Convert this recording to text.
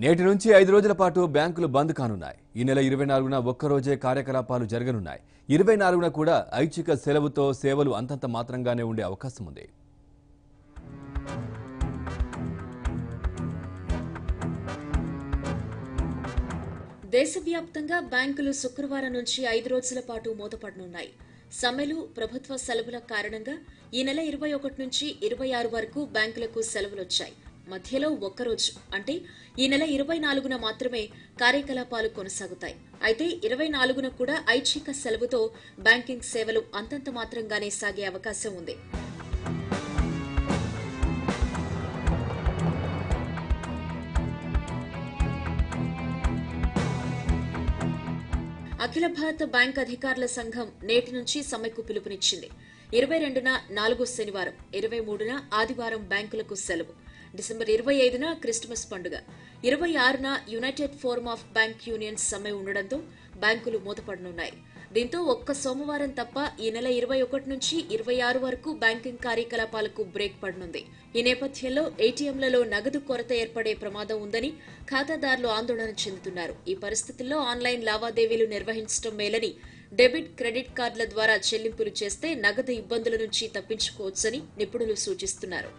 నేటి నుంచి 5 రోజుల పాటు బ్యాంకులు బంద్ కానున్నాయి. ఈ నెల 24న ఒక్కరోజే కార్యకలాపాలు జరగనున్నాయి. 24న కూడా ఐచ్ఛిక సెలవుతో సేవలు అంతంత మాత్రంగానే ఉండే అవకాశం ఉంది. దేశవ్యాప్తంగా బ్యాంకులు శుక్రవారం నుంచి 5 రోజుల పాటు మూతపడనున్నాయి. సమ్మెలు, ప్రభుత్వ సెలవుల కారణంగా ఈ నెల 21 నుంచి 26 వరకు బ్యాంకులకు సెలవులొచ్చాయి. మధ్యలో ఒక్కరోజు అంటే ఈ నెల 24న మాత్రమే కార్యకలాపాలు కొనసాగుతాయి. అయితే 24న కూడా ఐచ్ఛిక సెలవుతో బ్యాంకింగ్ సేవలు అంతంత మాత్రంగానే సాగే అవకాశం ఉంది. అఖిల భారత బ్యాంక్ అధికారుల సంఘం నేటి నుంచి సమ్మెకు పిలుపునిచ్చింది. 22న 4 శనివారం, 23న ఆదివారం బ్యాంకులకు సెలవు. డిసెంబర్ 25న క్రిస్మస్ పండుగ, 26న United Forum of Bank Unions సమ్మె ఉండడంతో బ్యాంకులు మూతపడనున్నాయి. దీంతో ఒక్క సోమవారం తప్ప ఈ నెల 21 నుంచి 26 వరకు బ్యాంకింగ్ కార్యకలాపాలకు బ్రేక్ పడనుంది. ఈ నేపథ్యంలో ఏటీఎంలలో నగదు కొరత ఏర్పడే ప్రమాదం ఉందని ఖాతాదారులు ఆందోళన చెందుతున్నారు. ఈ పరిస్థితుల్లో ఆన్లైన్ లావాదేవీలు నిర్వహించడం మేలని, డెబిట్, క్రెడిట్ కార్డుల ద్వారా చెల్లింపులు చేస్తే నగదు ఇబ్బందుల నుంచి తప్పించుకోవచ్చని నిపుణులు సూచిస్తున్నారు.